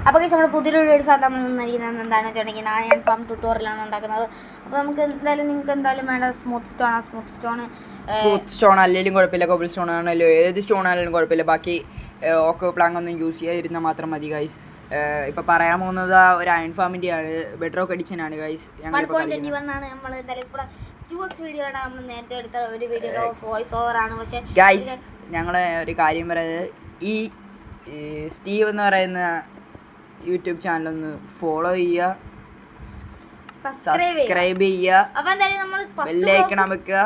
അപ്പോൾ നമ്മുടെ പുതിയൊരു സാധനം നമ്മൾ നിന്നിരിക്കുന്നത് എന്താണെന്ന് വെച്ചിട്ടുണ്ടെങ്കിൽ ഞാൻ ഫാം ട്യൂട്ടോറിയലാണ് ഉണ്ടാക്കുന്നത്. അപ്പോൾ നമുക്ക് നിങ്ങൾക്ക് എന്തായാലും വേണ്ട സ്മൂത്ത് സ്റ്റോൺ അല്ലെങ്കിലും കുഴപ്പമില്ല, കോബിൾ സ്റ്റോൺ ആണല്ലോ, ഏത് സ്റ്റോൺ ആണെങ്കിലും കുഴപ്പമില്ല. ബാക്കി ഓക്കോ പ്ലാങ്ക് ഒന്നും യൂസ് ചെയ്യാതിരുന്നാൽ മാത്രം മതി ഗൈസ്. ഇപ്പോൾ പറയാൻ പോകുന്നത് ഒരു അയൺ ഫാമിൻ്റെ ആണ്, ബെഡ്റോക്ക് എഡിഷൻ ആണ് ഗൈസ്. 1.21 ആണ്. നമ്മൾ എന്തായാലും ഇവിടെ 2x വീഡിയോയാണ് നമ്മൾ നേരത്തെ എടുത്ത ഒരു വീഡിയോ വോയിസ് ഓവർ ആണ്. പക്ഷേ ഗൈസ് ഞങ്ങൾ ഒരു കാര്യം പറയുന്നത്, ഈ സ്റ്റീവ് എന്ന് പറയുന്ന യൂട്യൂബ് ചാനലൊന്ന് ഫോളോ ചെയ്യുക, സബ്സ്ക്രൈബ് ചെയ്യുക, ബെല്ലൈക്കൺ അമക്കുക,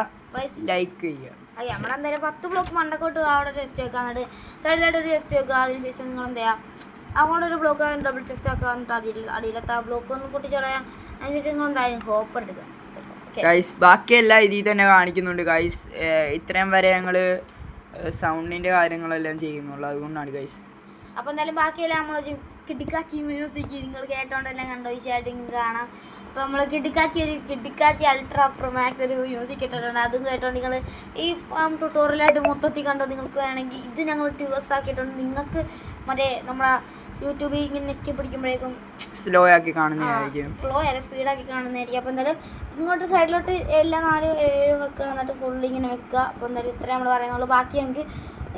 ലൈക്ക് ചെയ്യുക. നമ്മളെന്തായാലും 10 ബ്ലോക്ക് മണ്ടക്കോട്ട് അവിടെ ടെസ്റ്റ് വെക്കുക, എന്നിട്ട് സൈഡിലായിട്ട് ഒരു ടെസ്റ്റ് വെക്കുക. അതിനുശേഷം നിങ്ങൾ എന്താ ചെയ്യുക, അങ്ങോട്ട് ഒരു ബ്ലോക്ക് ഡബിൾ ടെസ്റ്റ് വെക്കുക, എന്നിട്ട് അടിയിലത്തെ ആ ബ്ലോക്ക് ഒന്ന് പൊട്ടിച്ചളയാം. അതിനുശേഷം നിങ്ങൾ എന്തായാലും ഹോപ്പർ എടുക്കുക ഗൈസ്. ബാക്കിയെല്ലാം ഇതിൽ തന്നെ കാണിക്കുന്നുണ്ട് ഗൈസ്. ഇത്രയും വരെ ഞങ്ങൾ സൗണ്ടിൻ്റെ കാര്യങ്ങളെല്ലാം ചെയ്യുന്നുള്ളൂ, അതുകൊണ്ടാണ് ഗൈസ്. അപ്പോൾ എന്തായാലും ബാക്കിയെല്ലാം നമ്മളൊരു കിടിക്കാച്ചി മ്യൂസിക് നിങ്ങൾ കേട്ടോണ്ടെല്ലാം കണ്ടോ വിഷയമായിട്ട് നിങ്ങൾക്ക് കാണാം. അപ്പോൾ നമ്മൾ കിടിക്കാച്ചി അൾട്രാ പ്രോ മാക്സ് ഒരു മ്യൂസിക് ഇട്ടിട്ടുണ്ട്, അതും കേട്ടോണ്ട് നിങ്ങൾ ഈ ഫാം ട്യൂട്ടോറിയലായിട്ട് മൊത്തത്തിൽ കണ്ടോ. നിങ്ങൾക്ക് വേണമെങ്കിൽ ഇത് ഞങ്ങൾ 2x ആക്കിയിട്ടുണ്ട്. നിങ്ങൾക്ക് മറ്റേ നമ്മളെ യൂട്യൂബിൽ ഇങ്ങനെ നെക്കി പിടിക്കുമ്പോഴേക്കും സ്ലോ ആക്കി കാണുന്നതായിരിക്കും, സ്ലോ അല്ല സ്പീഡാക്കി കാണുന്നതായിരിക്കും. അപ്പോൾ എന്തായാലും ഇങ്ങോട്ട് സൈഡിലോട്ട് എല്ലാ 4-7 വെക്കുക, എന്നിട്ട് ഫുള്ള് ഇങ്ങനെ വെക്കുക. അപ്പോൾ എന്തായാലും ഇത്രയും നമ്മൾ പറയുന്നുള്ളൂ, ബാക്കി ഞങ്ങൾക്ക്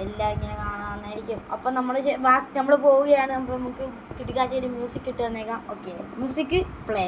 എല്ലാം ഇങ്ങനെ കാണാമെന്നായിരിക്കും. അപ്പം നമ്മൾ പോവുകയാണ്. അപ്പോൾ നമുക്ക് കിട്ടിക്കാച്ചൊരു മ്യൂസിക് ഇട്ട് തന്നേക്കാം. Okay, music play.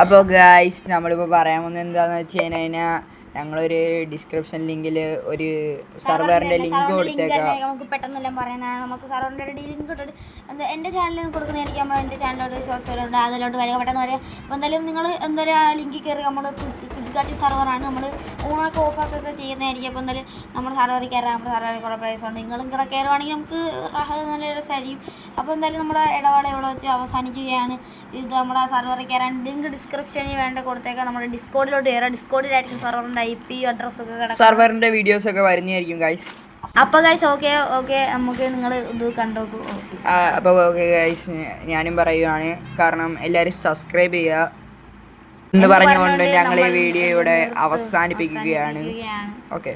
അപ്പോൾ ഗൈസ് നമ്മളിപ്പോൾ പറയാൻ പോകുന്നത് എന്താണെന്ന് വെച്ച് കഴിഞ്ഞാൽ ഞങ്ങളൊരു ഡിസ്ക്രിപ്ഷൻ ലിങ്കിൽ ഒരു സർവറിൻ്റെ ലിങ്ക് കൊടുത്തേക്കാം. നമുക്ക് പെട്ടെന്നെല്ലാം പറയുന്നതാണ്. നമുക്ക് സർവറിൻ്റെ ലിങ്ക് ഇട്ടിട്ട് എൻ്റെ ചാനലിൽ കൊടുക്കുന്ന എനിക്ക് നമ്മൾ എൻ്റെ ചാനലിലോട്ട് ഷോർട്സ് ഉണ്ട്, അതിലോട്ട് വരിക, പെട്ടെന്ന് വരിക. അപ്പോൾ എന്തായാലും നിങ്ങൾ എന്തായാലും ആ ലിങ്കിൽ കയറി നമ്മൾ കിടക്കാച്ചി സർവറാണ്, നമ്മൾ ഓണാക്കി ഓഫാക്കൊക്കെ ചെയ്യുന്നതായിരിക്കും. അപ്പോൾ എന്തായാലും നമ്മുടെ സർവറിൽ കയറാം. നമ്മുടെ സർവറിൽ കുറേ പ്ലേസ് ഉണ്ട്, നിങ്ങളും കൂടെ കയറുവാണെങ്കിൽ നമുക്ക് നല്ല രസമായിരിക്കും. അപ്പോൾ എന്തായാലും നമ്മുടെ ഇടപാട് ഇവിടെ വെച്ച് അവസാനിക്കുകയാണ്. ഇത് നമ്മുടെ സർവറിൽ കയറാൻ ലിങ്ക് ഡിസ്ക്രിപ്ഷനിൽ വേണ്ട കൊടുത്തേക്കാം. നമ്മുടെ ഡിസ്കോഡിലോട്ട് കയറാം. ഡിസ്കോഡിലായിരിക്കും സർവറിൻ്റെ IP അഡ്രസ്സൊക്കെ കിടക്കും. സർവറിൻ്റെ വീഡിയോസൊക്കെ വരുന്നതായിരിക്കും ഗൈസ്. അപ്പോൾ ഗൈസ് ഓക്കെ നമുക്ക് നിങ്ങൾ ഇത് കണ്ടോക്കൂ. അപ്പോൾ ഓക്കെ ഗൈസ്, ഞാനും പറയുകയാണ്, കാരണം എല്ലാവരും സബ്സ്ക്രൈബ് ചെയ്യുക എന്ന് പറഞ്ഞുകൊണ്ട് ഞങ്ങൾ ഈ വീഡിയോ ഇവിടെ അവസാനിപ്പിക്കുകയാണ്. ഓക്കെ.